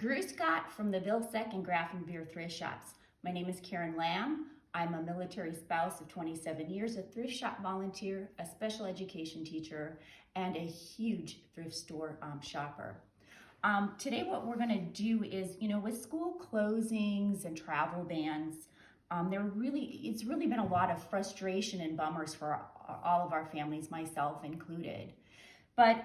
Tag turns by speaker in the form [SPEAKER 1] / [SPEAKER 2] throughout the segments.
[SPEAKER 1] Grüß Gott from the Vilseck and Grafenbeer thrift shops. My name is Karen Lamb. I'm a military spouse of 27 years, a thrift shop volunteer, a special education teacher, and a huge thrift store shopper. Today what we're going to do is, with school closings and travel bans, it's really been a lot of frustration and bummers for all of our families, myself included. But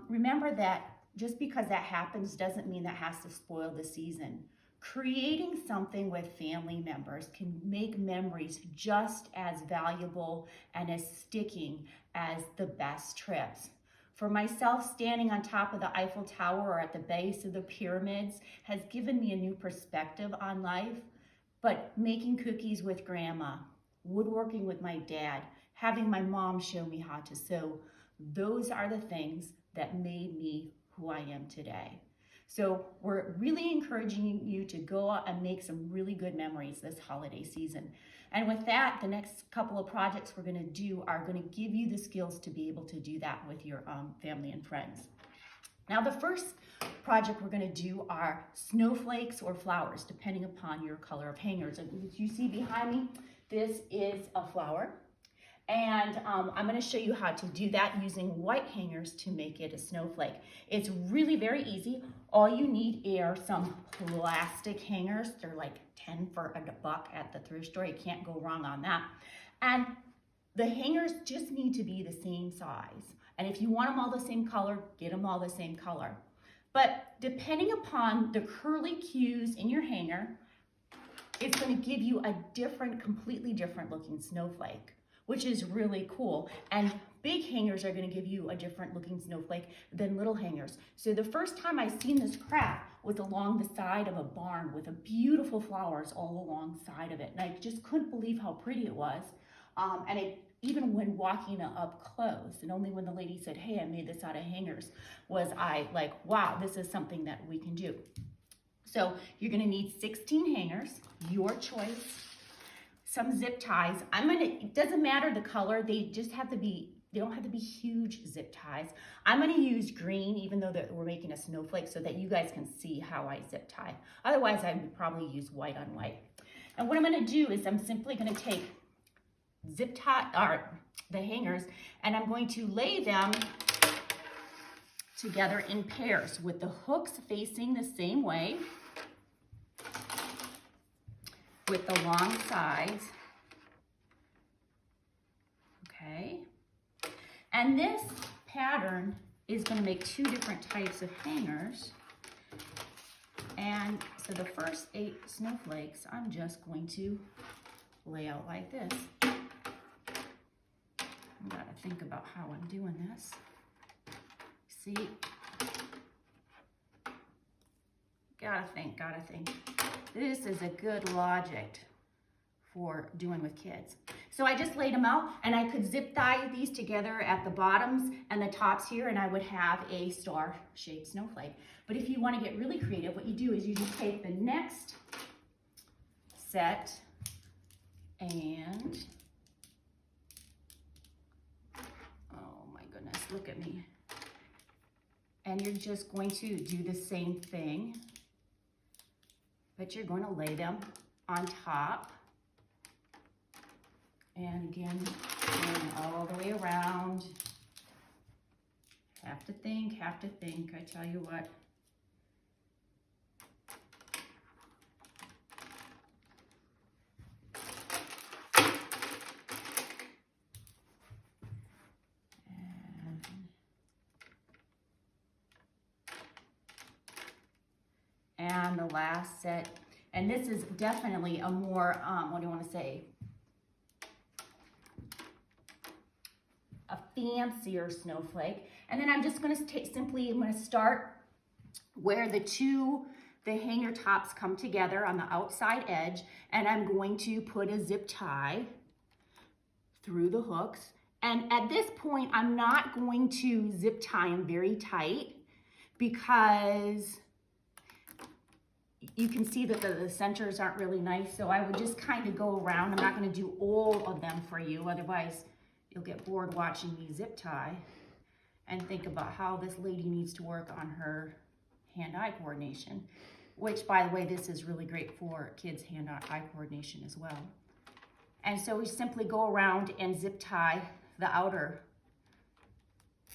[SPEAKER 1] remember that just because that happens doesn't mean that has to spoil the season. Creating something with family members can make memories just as valuable and as sticking as the best trips. For myself, standing on top of the Eiffel Tower or at the base of the pyramids has given me a new perspective on life. But making cookies with grandma, woodworking with my dad, having my mom show me how to sew, those are the things that made me who I am today. So we're really encouraging you to go out and make some really good memories this holiday season. And with that, the next couple of projects we're going to do are going to give you the skills to be able to do that with your family and friends. Now, the first project we're going to do are snowflakes or flowers, depending upon your color of hangers. As you see behind me, this is a flower. And I'm going to show you how to do that using white hangers to make it a snowflake. It's really very easy. All you need are some plastic hangers. They're like 10 for $1 at the thrift store. You can't go wrong on that. And the hangers just need to be the same size. And if you want them all the same color, get them all the same color. But depending upon the curly cues in your hanger, it's going to give you a completely different looking snowflake, which is really cool. And big hangers are gonna give you a different looking snowflake than little hangers. So the first time I seen this craft was along the side of a barn with a beautiful flowers all alongside of it. And I just couldn't believe how pretty it was. Even when walking up close, and only when the lady said, hey, I made this out of hangers, was I like, wow, this is something that we can do. So you're gonna need 16 hangers, your choice. Some zip ties. It doesn't matter the color, they don't have to be huge zip ties. I'm gonna use green, even though we're making a snowflake, so that you guys can see how I zip tie. Otherwise, I would probably use white on white. And what I'm gonna do is I'm simply gonna take the hangers, and I'm going to lay them together in pairs with the hooks facing the same way, with the long sides, okay? And this pattern is gonna make 2 different types of hangers. And so the first 8 snowflakes, I'm just going to lay out like this. I gotta think about how I'm doing this. See? Gotta think. This is a good logic for doing with kids. So I just laid them out, and I could zip tie these together at the bottoms and the tops here, and I would have a star-shaped snowflake. But if you want to get really creative, what you do is you just take the next set and, oh my goodness, look at me. And you're just going to do the same thing, but you're going to lay them on top. And again, going all the way around. Have to think, I tell you what. And the last set, and this is definitely a more, what do you want to say? A fancier snowflake. And then I'm just going to I'm going to start where the hanger tops come together on the outside edge, and I'm going to put a zip tie through the hooks. And at this point, I'm not going to zip tie them very tight, because you can see that the centers aren't really nice. So I would just kind of go around. I'm not going to do all of them for you, otherwise you'll get bored watching me zip tie and think about how this lady needs to work on her hand-eye coordination, which, by the way, this is really great for kids' hand-eye coordination as well. And so we simply go around and zip tie the outer.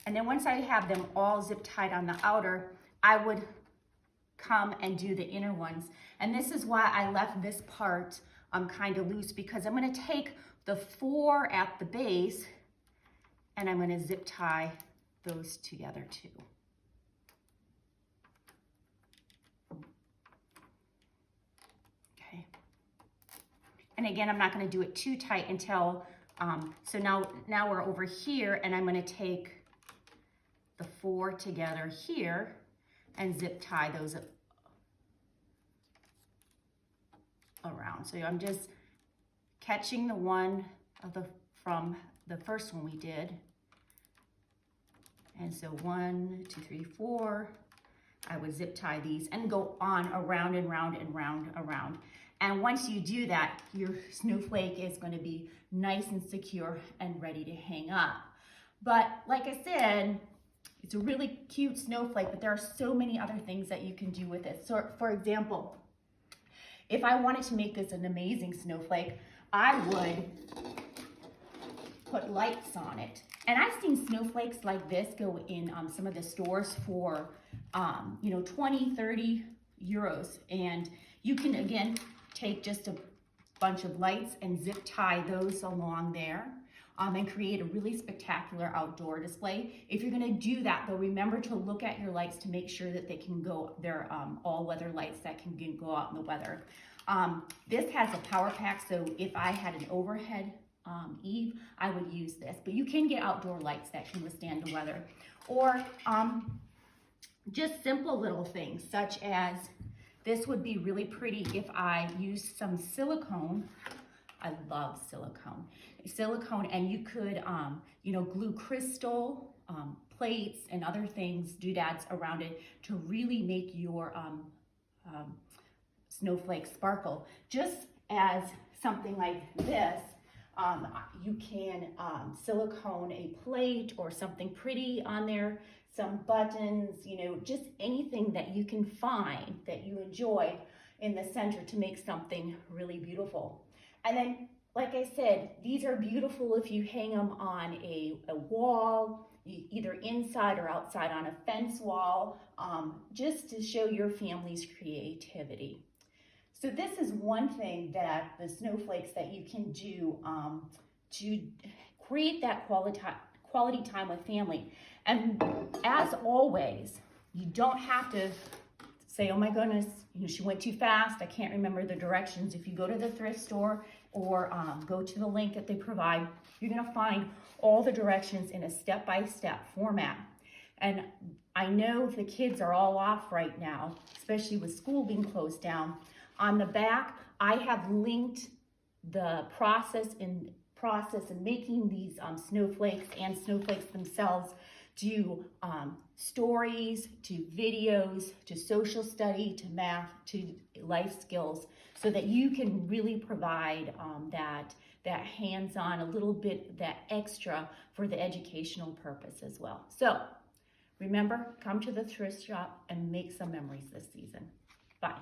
[SPEAKER 1] And then once I have them all zip tied on the outer, I would come and do the inner ones. And this is why I left this part kind of loose, because I'm going to take the 4 at the base and I'm going to zip tie those together too. Okay. And again, I'm not going to do it too tight until, so now we're over here, and I'm going to take the 4 together here and zip tie those around. So I'm just catching the one from the first one we did. And so 1, 2, 3, 4, I would zip tie these and go on around and round and round around. And once you do that, your snowflake is going to be nice and secure and ready to hang up. But like I said, it's a really cute snowflake, but there are so many other things that you can do with it. So for example, if I wanted to make this an amazing snowflake, I would put lights on it. And I've seen snowflakes like this go in some of the stores for, 20, 30 euros. And you can, again, take just a bunch of lights and zip tie those along there and create a really spectacular outdoor display. If you're gonna do that though, remember to look at your lights to make sure that they can go, they're all-weather lights that can go out in the weather. This has a power pack, so if I had an overhead eave, I would use this. But you can get outdoor lights that can withstand the weather. Or just simple little things, such as this would be really pretty if I used some silicone. I love silicone. Silicone, and you could, glue crystal plates and other things, doodads around it to really make your snowflake sparkle. Just as something like this, you can silicone a plate or something pretty on there, some buttons, just anything that you can find that you enjoy in the center to make something really beautiful. And then, like I said, these are beautiful if you hang them on a wall, either inside or outside on a fence wall, just to show your family's creativity. So this is one thing that the snowflakes that you can do to create that quality time with family. And as always, you don't have to say, oh my goodness, she went too fast, I can't remember the directions. If you go to the thrift store or go to the link that they provide, you're gonna find all the directions in a step-by-step format. And I know the kids are all off right now, especially with school being closed down. On the back, I have linked the process in making these snowflakes and snowflakes themselves to stories, to videos, to social study, to math, to life skills, so that you can really provide that hands-on, a little bit, that extra for the educational purpose as well. So remember, come to the thrift shop and make some memories this season. Bye.